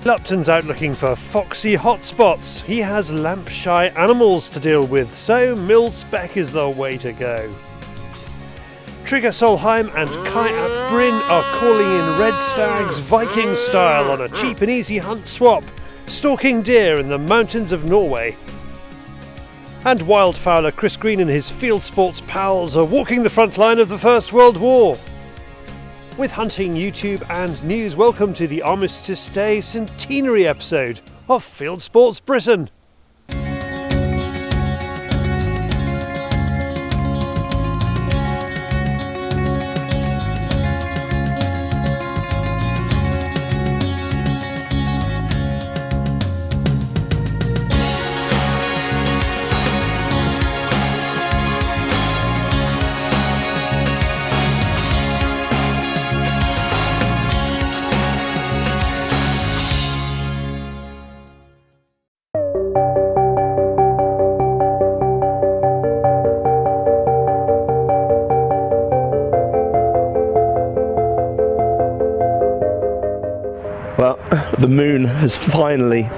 Lupton's out looking for foxy hotspots. He has lamp-shy animals to deal with, so mil-spec is the way to go. Trigger Solheim and Cai Ap Bryn are calling in red stags Viking style on a cheap and easy hunt swap, stalking deer in the mountains of Norway. And wildfowler Chris Green and his Fieldsports pals are walking the front line of the First World War. With hunting, YouTube and news, welcome to the Armistice Day centenary episode of Fieldsports Britain. Well, the moon has finally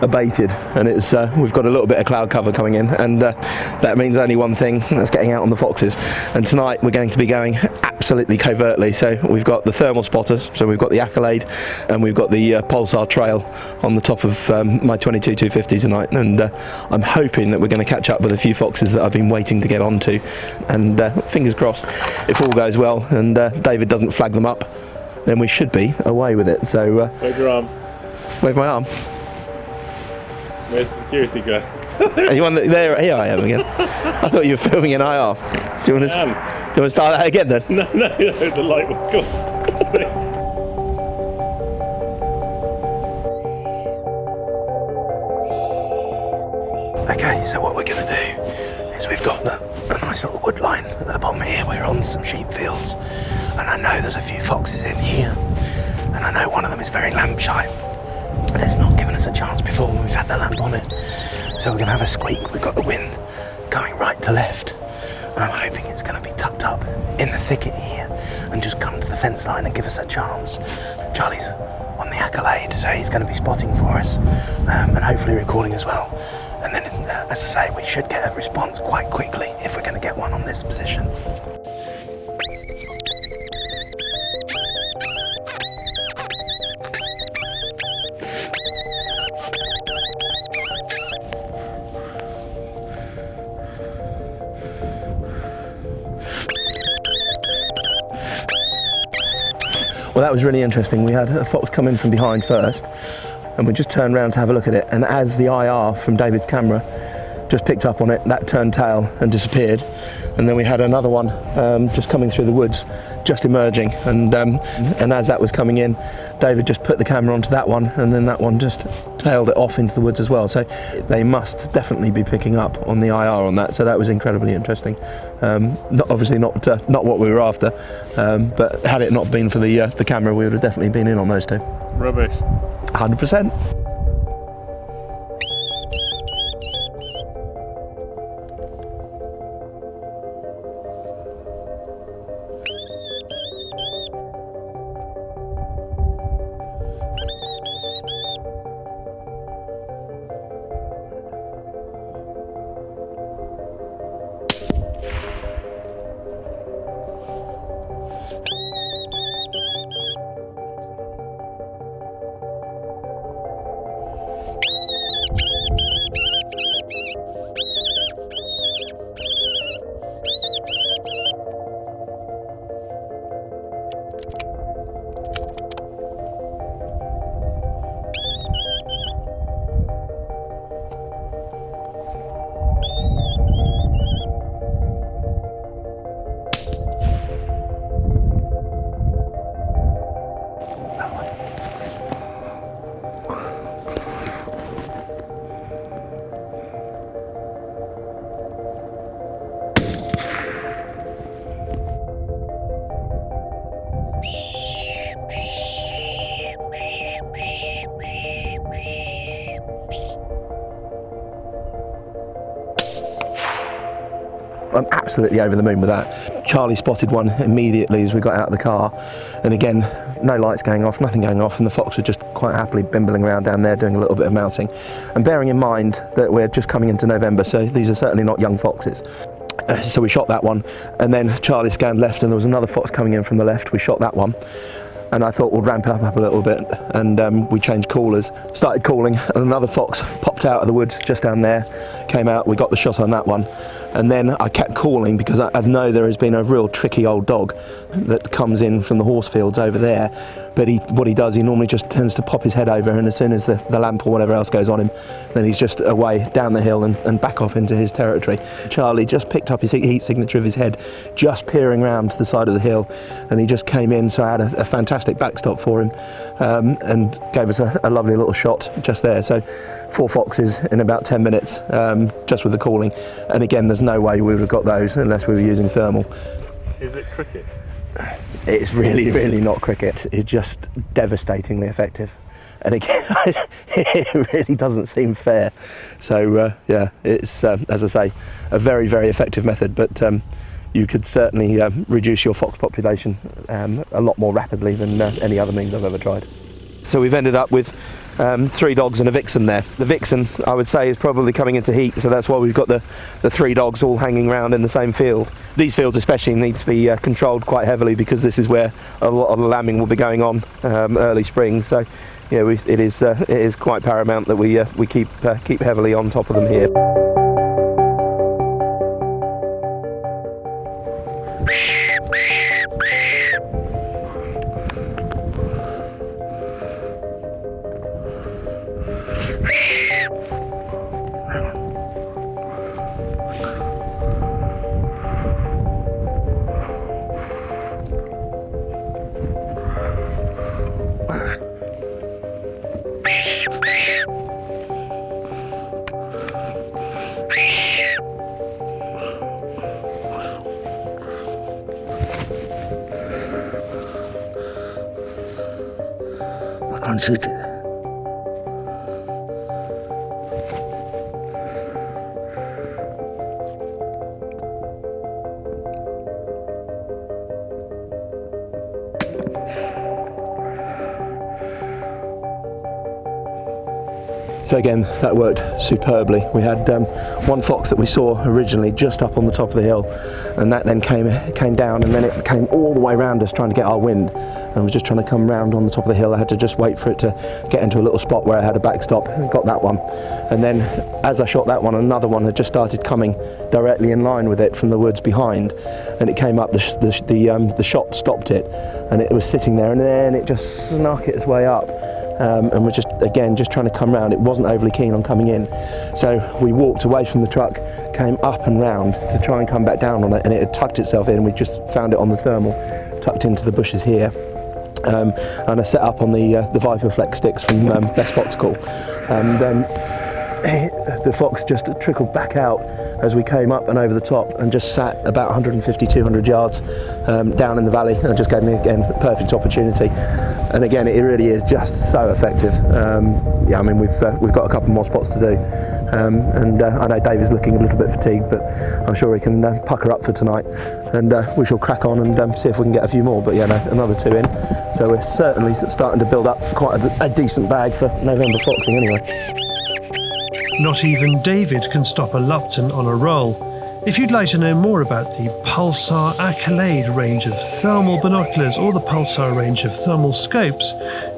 abated and it's we've got a little bit of cloud cover coming in, and that means only one thing, that's getting out on the foxes. And tonight we're going to be going absolutely covertly, so we've got the thermal spotters, so we've got the Accolade and we've got the Pulsar trail on the top of my 22 250 tonight, and I'm hoping that we're going to catch up with a few foxes that I've been waiting to get onto, and fingers crossed, if all goes well and David doesn't flag them up, then we should be away with it. So wave your arm. Wave my arm. Where's the security guy? Are you on there? Here I am again. I thought you were filming an IR. Do you want to start that again then? No, the light was gone. Okay, so what we're going to do is we've got a nice little wood line at the bottom here. We're on some sheep fields, and I know there's a few foxes in here, and I know one of them is very lamp shy, and it's not given us a chance before when we've had the lamp on it. So we're going to have a squeak. We've got the wind going right to left, and I'm hoping it's going to be tucked up in the thicket here and just come to the fence line and give us a chance. Charlie's on the Accolade, so he's going to be spotting for us, and hopefully recording as well. And then, as I say, we should get a response quite quickly if we're going to get one on this position. Well, that was really interesting. We had a fox come in from behind first, and we just turned around to have a look at it, and as the IR from David's camera just picked up on it, that turned tail and disappeared. And then we had another one just coming through the woods, just emerging, and as that was coming in, David just put the camera onto that one, and then that one just tailed it off into the woods as well. So they must definitely be picking up on the IR on that, so that was incredibly interesting. Obviously not what we were after, but had it not been for the camera, we would have definitely been in on those two. Rubbish. 100%. I'm absolutely over the moon with that. Charlie spotted one immediately as we got out of the car, and again, no lights going off, nothing going off, and the fox was just quite happily bimbling around down there doing a little bit of mousing. And bearing in mind that we're just coming into November, so these are certainly not young foxes. So we shot that one, and then Charlie scanned left and there was another fox coming in from the left. We shot that one, and I thought we'll ramp it up a little bit, and we changed callers, started calling, and another fox popped out of the woods just down there, came out, we got the shot on that one. And then I kept calling because I know there has been a real tricky old dog that comes in from the horse fields over there, but what he does, he normally just tends to pop his head over, and as soon as the lamp or whatever else goes on him, then he's just away down the hill and back off into his territory. Charlie just picked up his heat signature of his head, just peering round to the side of the hill, and he just came in, so I had a fantastic backstop for him, and gave us a lovely little shot just there. So 4 foxes in about 10 minutes, just with the calling, and again there's no way we would have got those unless we were using thermal. Is it cricket? It's really, really not cricket. It's just devastatingly effective, and again it really doesn't seem fair. So yeah, it's as I say, a very, very effective method, but you could certainly reduce your fox population a lot more rapidly than any other means I've ever tried. So we've ended up with 3 dogs and a vixen there. The vixen, I would say, is probably coming into heat, so that's why we've got the 3 dogs all hanging around in the same field. These fields especially need to be controlled quite heavily because this is where a lot of the lambing will be going on early spring. So yeah, it is quite paramount that we keep heavily on top of them here. I can't shoot it. So again, that worked superbly. We had one fox that we saw originally just up on the top of the hill, and that then came down, and then it came all the way around us trying to get our wind, and was just trying to come round on the top of the hill. I had to just wait for it to get into a little spot where I had a backstop, got that one, and then as I shot that one, another one had just started coming directly in line with it from the woods behind, and it came up, the shot stopped it, and it was sitting there, and then it just snuck its way up. And we're just trying to come round. It wasn't overly keen on coming in, so we walked away from the truck, came up and round to try and come back down on it, and it had tucked itself in. We just found it on the thermal, tucked into the bushes here, and I set up on the Viper Flex sticks from Best Fox Call, and the fox just trickled back out as we came up and over the top, and just sat about 150-200 yards down in the valley, and it just gave me again a perfect opportunity. And again, it really is just so effective. Yeah, I mean, we've got a couple more spots to do, and I know Dave is looking a little bit fatigued, but I'm sure he can pucker up for tonight, and we shall crack on and see if we can get a few more. But yeah, no, another 2 in, so we're certainly starting to build up quite a decent bag for November foxing anyway. Not even David can stop a Lupton on a roll. If you'd like to know more about the Pulsar Accolade range of thermal binoculars or the Pulsar range of thermal scopes,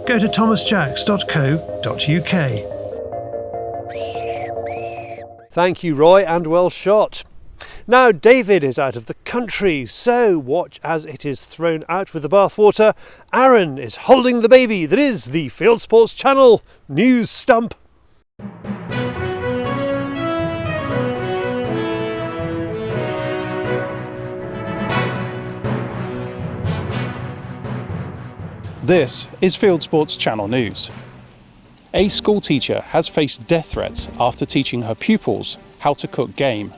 go to thomasjacks.co.uk. Thank you, Roy, and well shot. Now David is out of the country, so watch as it is thrown out with the bathwater. Aaron is holding the baby that is the Fieldsports Chanel News Stump. This is Fieldsports Channel News. A school teacher has faced death threats after teaching her pupils how to cook game.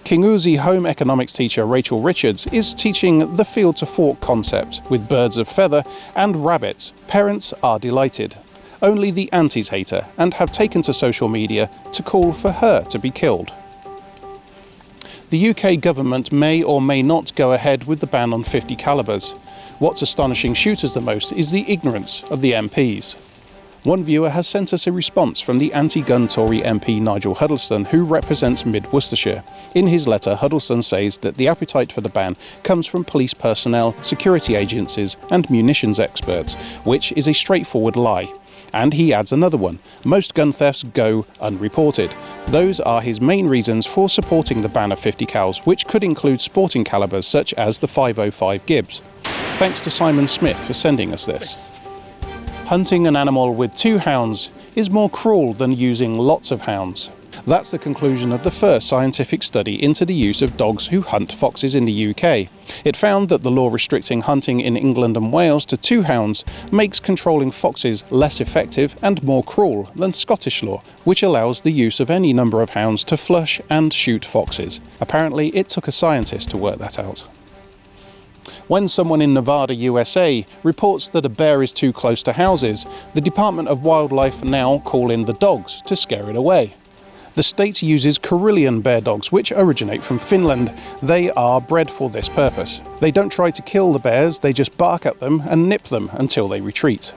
Kingussie home economics teacher Rachel Richards is teaching the field to fork concept with birds of feather and rabbits. Parents are delighted. Only the aunties hate her and have taken to social media to call for her to be killed. The UK government may or may not go ahead with the ban on .50 calibers. What's astonishing shooters the most is the ignorance of the MPs. One viewer has sent us a response from the anti-gun Tory MP Nigel Huddleston, who represents Mid-Worcestershire. In his letter, Huddleston says that the appetite for the ban comes from police personnel, security agencies and munitions experts, which is a straightforward lie. And he adds another one: most gun thefts go unreported. Those are his main reasons for supporting the ban of 50 cals, which could include sporting calibers such as the 505 Gibbs. Thanks to Simon Smith for sending us this. Hunting an animal with 2 hounds is more cruel than using lots of hounds. That's the conclusion of the first scientific study into the use of dogs who hunt foxes in the UK. It found that the law restricting hunting in England and Wales to 2 hounds makes controlling foxes less effective and more cruel than Scottish law, which allows the use of any number of hounds to flush and shoot foxes. Apparently, it took a scientist to work that out. When someone in Nevada, USA reports that a bear is too close to houses, the Department of Wildlife now call in the dogs to scare it away. The state uses Karelian bear dogs, which originate from Finland. They are bred for this purpose. They don't try to kill the bears, they just bark at them and nip them until they retreat.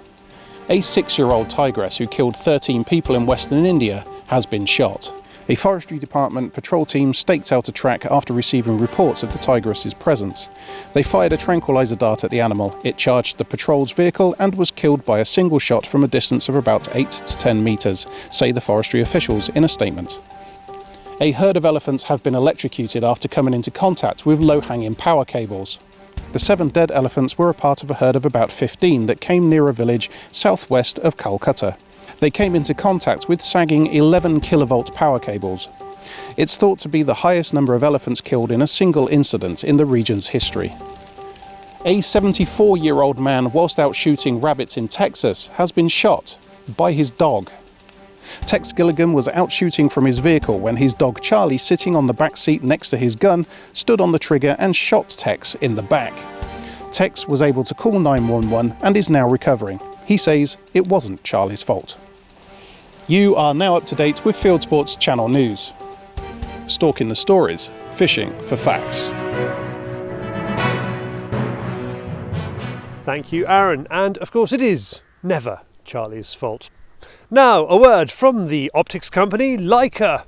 A 6-year-old tigress who killed 13 people in Western India has been shot. A forestry department patrol team staked out a track after receiving reports of the tigress's presence. They fired a tranquilizer dart at the animal. It charged the patrol's vehicle and was killed by a single shot from a distance of about 8 to 10 metres, say the forestry officials in a statement. A herd of elephants have been electrocuted after coming into contact with low-hanging power cables. The 7 dead elephants were a part of a herd of about 15 that came near a village southwest of Calcutta. They came into contact with sagging 11 kilovolt power cables. It's thought to be the highest number of elephants killed in a single incident in the region's history. A 74-year-old man, whilst out shooting rabbits in Texas, has been shot by his dog. Tex Gilligan was out shooting from his vehicle when his dog Charlie, sitting on the back seat next to his gun, stood on the trigger and shot Tex in the back. Tex was able to call 911 and is now recovering. He says it wasn't Charlie's fault. You are now up to date with Fieldsports Channel News. Stalking the stories, fishing for facts. Thank you, Aaron. And of course, it is never Charlie's fault. Now, a word from the optics company Leica.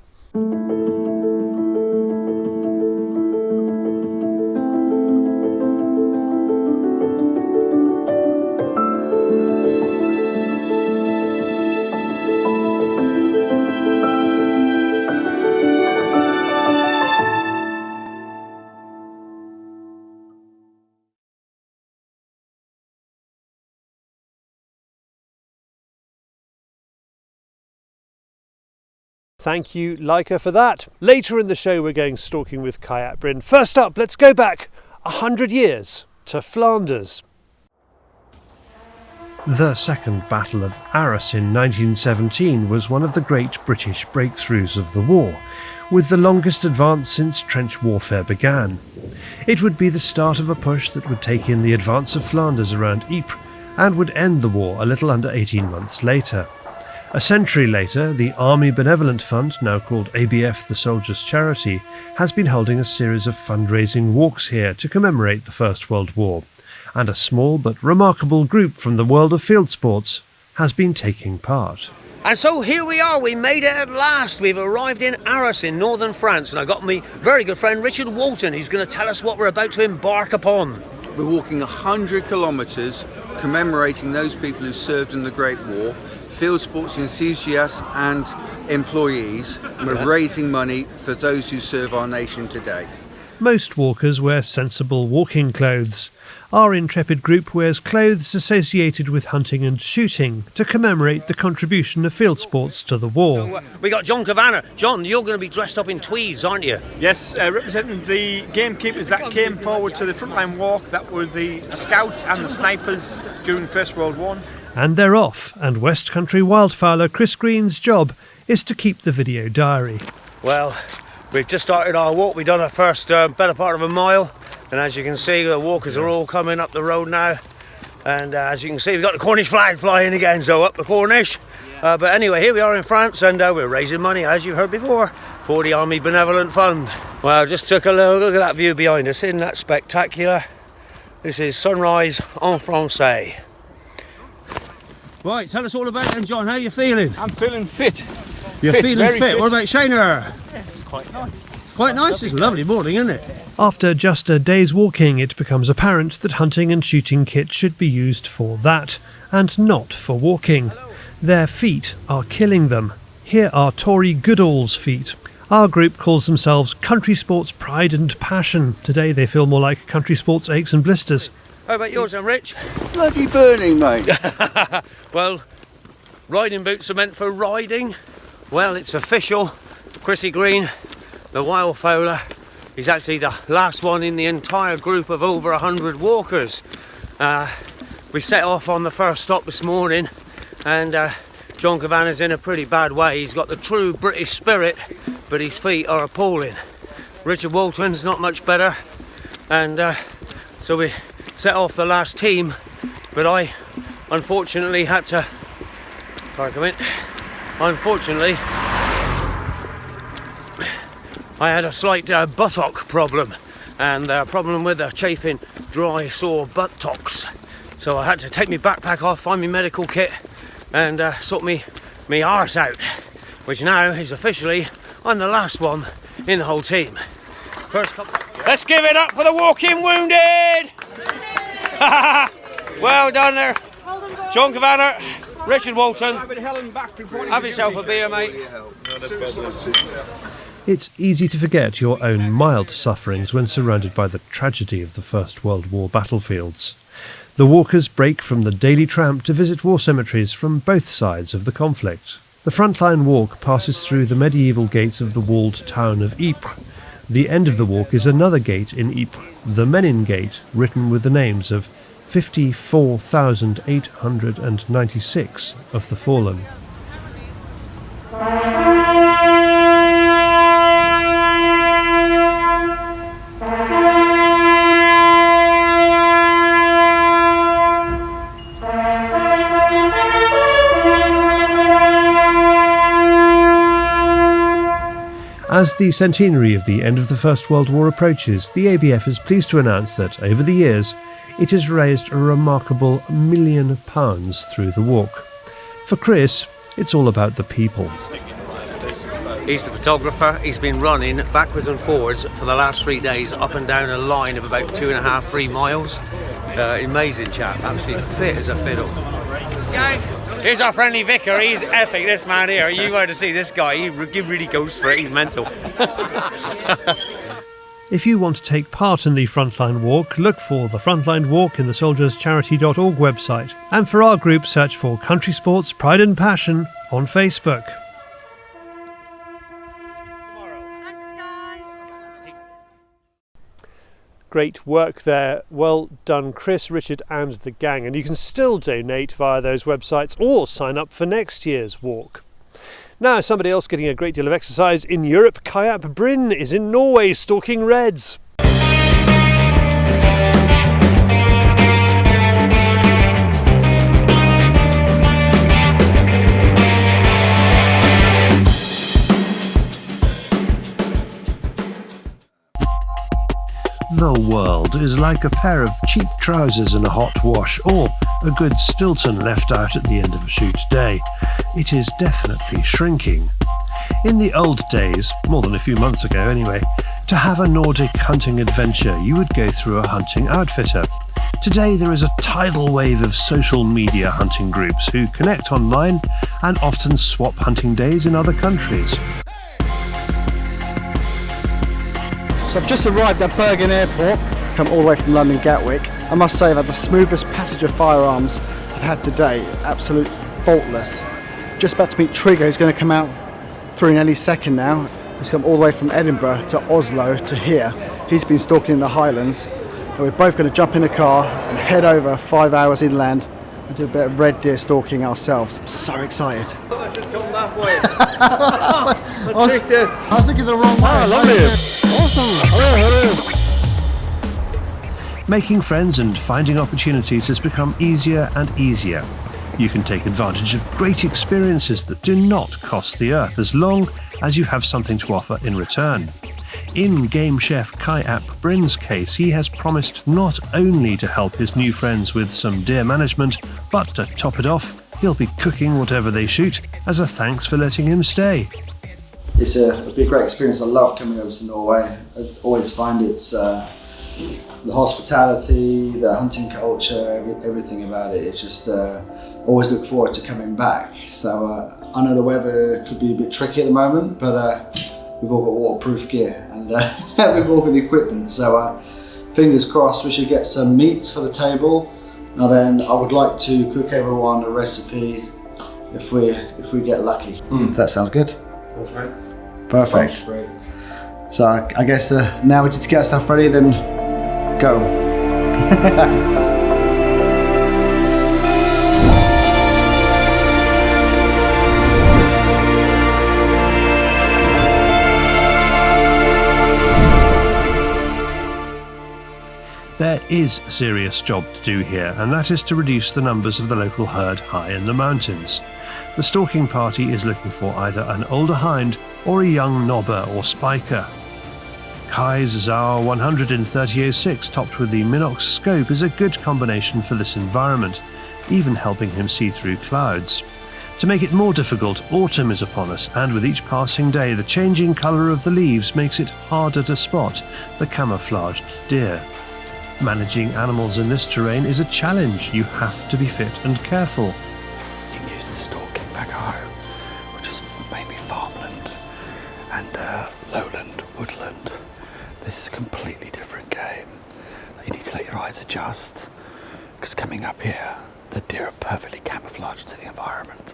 Thank you, Leica, for that. Later in the show, we're going stalking with Cai Ap Bryn. First up, let's go back 100 years to Flanders. The Second Battle of Arras in 1917 was one of the great British breakthroughs of the war, with the longest advance since trench warfare began. It would be the start of a push that would take in the advance of Flanders around Ypres and would end the war a little under 18 months later. A century later, the Army Benevolent Fund, now called ABF the Soldiers' Charity, has been holding a series of fundraising walks here to commemorate the First World War, and a small but remarkable group from the world of field sports has been taking part. And so here we are, we made it at last. We've arrived in Arras in northern France, and I got my very good friend Richard Walton, who's going to tell us what we're about to embark upon. We're walking 100 kilometres commemorating those people who served in the Great War, field sports enthusiasts and employees. We're raising money for those who serve our nation today. Most walkers wear sensible walking clothes. Our intrepid group wears clothes associated with hunting and shooting to commemorate the contribution of field sports to the war. We got John Kavanagh. John, you're going to be dressed up in tweeds, aren't you? Yes, representing the gamekeepers that came forward to the frontline walk. That were the scouts and the snipers during First World War. And they're off, and West Country wildfowler Chris Green's job is to keep the video diary. Well, we've just started our walk. We've done our first better part of a mile, and as you can see, the walkers are all coming up the road now. And as you can see, we've got the Cornish flag flying again, so up the Cornish. But anyway, here we are in France, and we're raising money, as you heard before, for the Army Benevolent Fund. Well, just took a look at that view behind us. Isn't that spectacular? This is sunrise en français. Right, tell us all about it then, John. How are you feeling? I'm feeling fit. You're feeling very fit. What about Shayner? It's quite nice. Quite nice. It's a lovely morning, isn't it? After just a day's walking, it becomes apparent that hunting and shooting kit should be used for that, and not for walking. Their feet are killing them. Here are Tory Goodall's feet. Our group calls themselves Country Sports Pride and Passion. Today they feel more like Country Sports Aches and Blisters. How about yours then, Rich? Bloody burning, mate. Well, riding boots are meant for riding. Well, it's official. Chrissy Green, the wildfowler, is actually the last one in the entire group of over 100 walkers. We set off on the first stop this morning, and John Cavanagh's in a pretty bad way. He's got the true British spirit, but his feet are appalling. Richard Walton's not much better, and so we set off the last team, but I unfortunately had to... Sorry, come in. Unfortunately, I had a slight buttock problem, and a problem with the chafing, dry, sore buttocks. So I had to take my backpack off, find my medical kit, and sort me arse out, which now is officially, I'm the last one in the whole team. First couple. Let's give it up for the walking wounded! Well done there, John Cavanagh, Richard Walton. Have yourself a beer, mate. It's easy to forget your own mild sufferings when surrounded by the tragedy of the First World War battlefields. The walkers break from the daily tramp to visit war cemeteries from both sides of the conflict. The frontline walk passes through the medieval gates of the walled town of Ypres. The end of the walk is another gate in Ypres, the Menin Gate, written with the names of 54,896 of the fallen. As the centenary of the end of the First World War approaches, the ABF is pleased to announce that, over the years, it has raised a remarkable £1 million through the walk. For Chris, it's all about the people. He's the photographer. He's been running backwards and forwards for the last 3 days, up and down a line of about 2.5–3 miles. Amazing chap, absolutely fit as a fiddle. Here's our friendly vicar. He's epic, this man here. You want to see this guy, he really goes for it. He's mental. If you want to take part in the Frontline Walk, look for the Frontline Walk in the soldierscharity.org website. And for our group, search for Country Sports Pride and Passion on Facebook. Great work there. Well done, Chris, Richard and the gang. And you can still donate via those websites or sign up for next year's walk. Now, somebody else getting a great deal of exercise in Europe, Cai Ap Bryn is in Norway stalking reds. The world is like a pair of cheap trousers in a hot wash, or a good Stilton left out at the end of a shoot day. It is definitely shrinking. In the old days, more than a few months ago anyway, to have a Nordic hunting adventure you would go through a hunting outfitter. Today there is a tidal wave of social media hunting groups who connect online and often swap hunting days in other countries. So I've just arrived at Bergen Airport, come all the way from London Gatwick. I must say I've had the smoothest passage of firearms I've had today, absolute faultless. Just about to meet Trigger, who's going to come out through in any second now. He's come all the way from Edinburgh to Oslo to here. He's been stalking in the Highlands. And we're both going to jump in a car and head over 5 hours inland and do a bit of red deer stalking ourselves. I'm so excited. I should come that way. I was looking the wrong way. Oh, lovely. Awesome. Making friends and finding opportunities has become easier and easier. You can take advantage of great experiences that do not cost the earth as long as you have something to offer in return. In Game Chef Cai Ap Bryn's case, he has promised not only to help his new friends with some deer management, but to top it off, he'll be cooking whatever they shoot as a thanks for letting him stay. It's a great experience. I love coming over to Norway. I always find it's the hospitality, the hunting culture, everything about it. It's just always look forward to coming back. So I know the weather could be a bit tricky at the moment, but we've all got waterproof gear and we've all got the equipment. So fingers crossed we should get some meat for the table. Now then, I would like to cook everyone a recipe if we get lucky. That sounds good. That's right. Perfect. Sounds great. So I guess now we just get ourselves ready, then go. There is a serious job to do here, and that is to reduce the numbers of the local herd high in the mountains. The stalking party is looking for either an older hind or a young knobber or spiker. Kai's Zauer 130-06 topped with the Minox scope is a good combination for this environment, even helping him see through clouds. To make it more difficult, autumn is upon us, and with each passing day the changing colour of the leaves makes it harder to spot the camouflaged deer. Managing animals in this terrain is a challenge. You have to be fit and careful. I'm used to stalking back home, which is mainly farmland and lowland, woodland. This is a completely different game. You need to let your eyes adjust, because coming up here, the deer are perfectly camouflaged to the environment,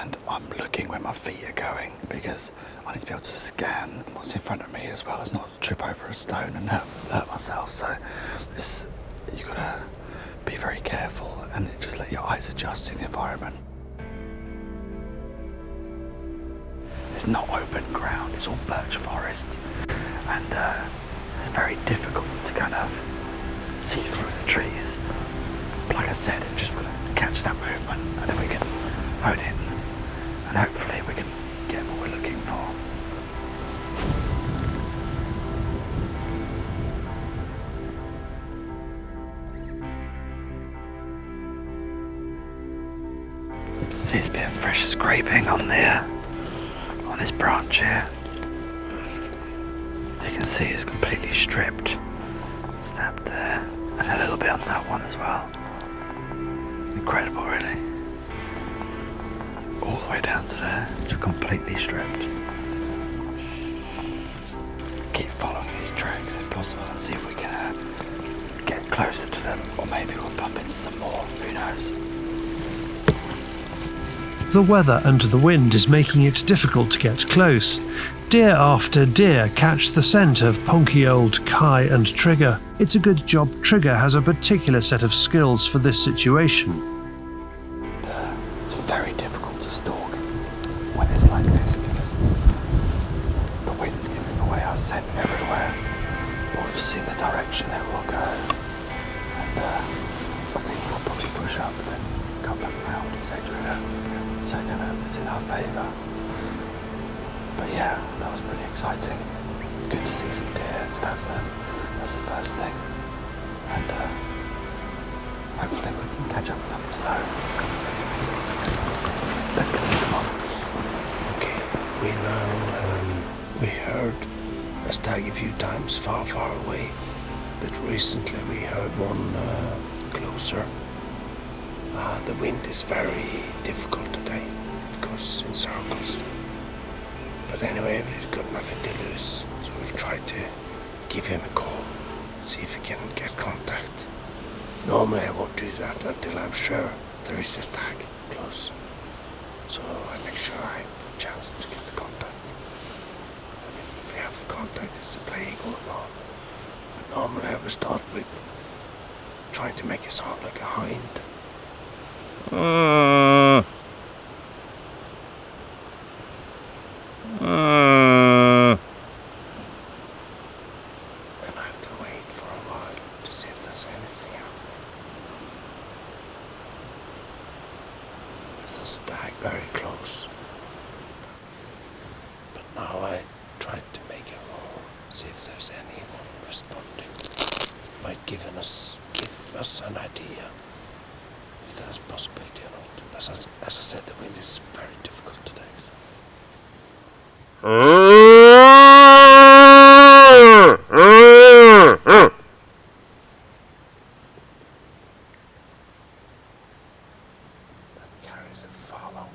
and I'm looking where my feet are going because I need to be able to scan what's in front of me as well as not trip over a stone and hurt myself. So you gotta be very careful and just let your eyes adjust to the environment. It's not open ground, it's all birch forest, and it's very difficult to kind of see through the trees. But like I said, just want to catch that movement and then we can hone in and hopefully we can get what we're looking for. There's a bit of fresh scraping on this branch here. You can see it's completely stripped, snapped there, and a little bit on that one as well. Incredible, really. All the way down to there, just completely stripped. Keep following these tracks if possible and see if we can get closer to them, or maybe we'll bump into some more, who knows. The weather and the wind is making it difficult to get close. Deer after deer catch the scent of punky old Cai and Trigger. It's a good job Trigger has a particular set of skills for this situation. It's very difficult to stalk when it's like this because the wind's giving away our scent everywhere. But we've seen the direction it will go, and I think we'll probably push up and then come back round, etc. So kind of it's in our favour. But yeah, that was pretty exciting. Good to see some deer. So that's the first thing, and hopefully we can catch up with them. So let's get them on. Okay, we heard a stag a few times far away, but recently we heard one closer. The wind is very difficult today. It goes in circles. But anyway, we've got nothing to lose, so we'll try to give him a call, see if we can get contact. Normally I won't do that until I'm sure there is a stag close. So I make sure I have a chance to get the contact. I mean, if we have the contact, it's a play going on. But normally I would start with trying to make it sound like a hind. And I have to wait for a while to see if there's anything happening. There's a stag very close. But now I tried to make a roll, see if carries a follow.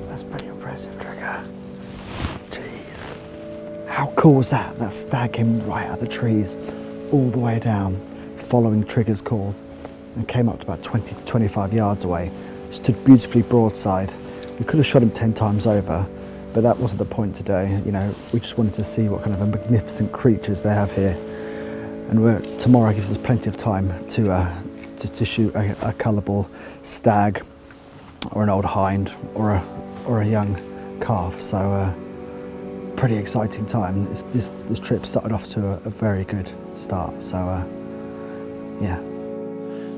That's pretty impressive, Trigger. Jeez. How cool was that? That stag came right out of the trees, all the way down, following Trigger's call, and came up to about 20 to 25 yards away. Stood beautifully broadside. We could have shot him 10 times over, but that wasn't the point today. You know, we just wanted to see what kind of magnificent creatures they have here. And tomorrow gives us plenty of time to shoot a cullable stag, or an old hind, or a young calf. So pretty exciting time. This trip started off to a very good start. So yeah.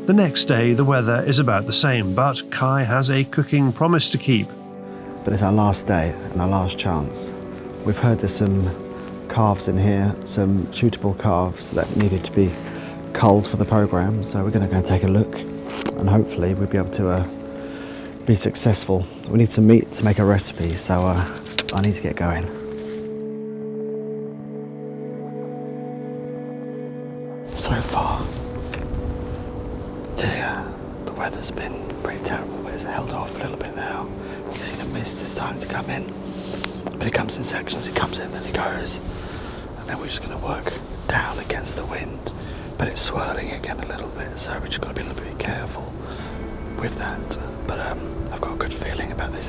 The next day, the weather is about the same, but Cai has a cooking promise to keep. But it's our last day and our last chance. We've heard there's some calves in here, some shootable calves that needed to be culled for the programme. So we're going to go and take a look, and hopefully we'll be able to be successful. We need some meat to make a recipe, so I need to get going. So far, the weather's been pretty terrible, but it's held off a little bit now. You can see the mist is starting to come in, but it comes in sections. It comes in, then it goes, and then we're just going to work down against the wind, but it's swirling again a little bit, so we just got to be a little bit careful with that. But I've got a good feeling about this.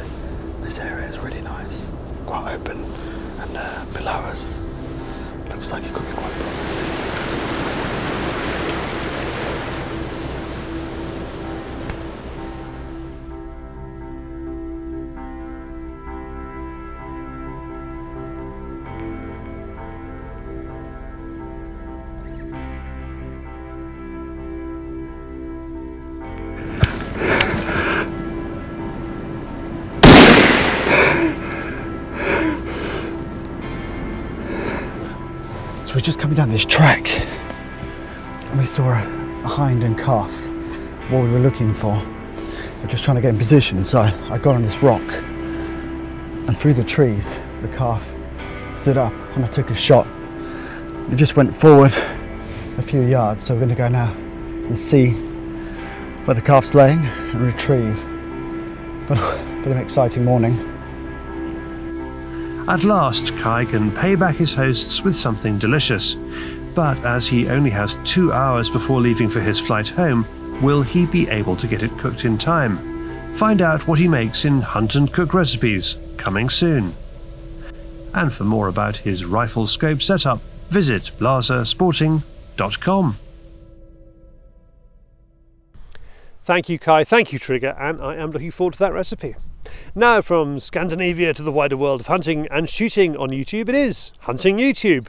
This area is really nice, quite open, and below us looks like it could be quite promising. So we're just coming down this track and we saw a hind and calf, what we were looking for. We're just trying to get in position, so I got on this rock, and through the trees the calf stood up and I took a shot. It just went forward a few yards, so we're going to go now and see where the calf's laying and retrieve. But a bit of an exciting morning. At last, Cai can pay back his hosts with something delicious. But as he only has 2 hours before leaving for his flight home, will he be able to get it cooked in time? Find out what he makes in Hunt and Cook recipes, coming soon. And for more about his rifle scope setup, visit blasersporting.com. Thank you, Cai. Thank you, Trigger. And I am looking forward to that recipe. Now, from Scandinavia to the wider world of hunting and shooting on YouTube, it is Hunting YouTube.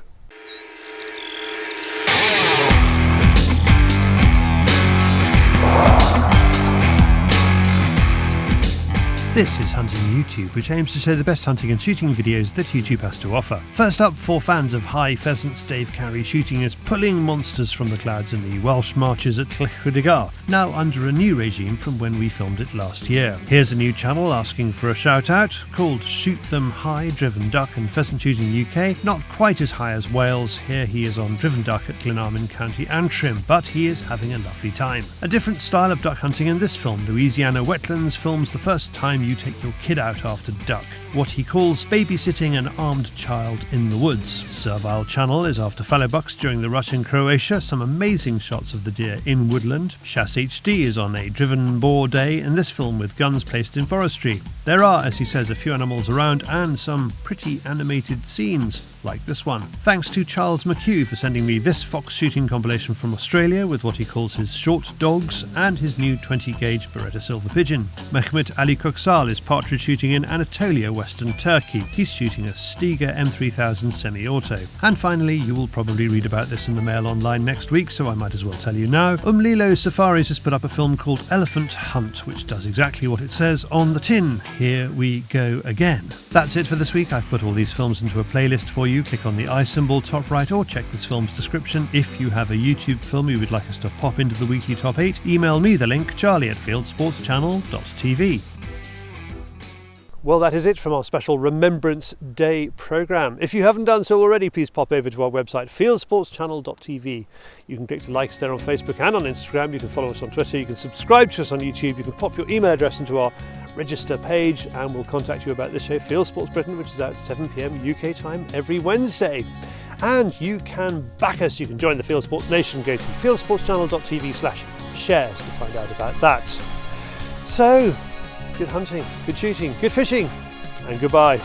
This is Hunting YouTube, which aims to show the best hunting and shooting videos that YouTube has to offer. First up, for fans of high pheasants, Dave Carey shooting is pulling monsters from the clouds in the Welsh marches at Clwyd-y-Garth, now under a new regime from when we filmed it last year. Here's a new channel asking for a shout out, called Shoot Them High, Driven Duck and Pheasant Shooting UK. Not quite as high as Wales, here he is on Driven Duck at Glenarmon County Antrim, but he is having a lovely time. A different style of duck hunting in this film. Louisiana Wetlands films the first time you take your kid out after duck, what he calls babysitting an armed child in the woods. Servile Channel is after fallow bucks during the rut in Croatia, some amazing shots of the deer in woodland. Chasse HD is on a driven boar day in this film with guns placed in forestry. There are, as he says, a few animals around and some pretty animated scenes, like this one. Thanks to Charles McHugh for sending me this fox shooting compilation from Australia with what he calls his short dogs and his new 20-gauge Beretta silver pigeon. Mehmet Ali Köksal is partridge shooting in Anatolia, Western Turkey. He's shooting a Stiga M3000 semi-auto. And finally, you will probably read about this in the Mail Online next week, so I might as well tell you now. Lilo Safaris has put up a film called Elephant Hunt, which does exactly what it says on the tin. Here we go again. That's it for this week. I've put all these films into a playlist for you. Click on the I symbol top right or check this film's description. If you have a YouTube film you would like us to pop into the weekly top 8, email me the link, charlie@fieldsportschannel.tv. Well, that is it from our special Remembrance Day programme. If you haven't done so already, please pop over to our website, fieldsportschannel.tv. You can click to like us there on Facebook and on Instagram. You can follow us on Twitter. You can subscribe to us on YouTube. You can pop your email address into our register page and we'll contact you about this show, Field Sports Britain, which is out at 7 p.m. UK time every Wednesday. And you can back us. You can join the Field Sports Nation. Go to fieldsportschannel.tv/shares to find out about that. So, good hunting, good shooting, good fishing, and goodbye.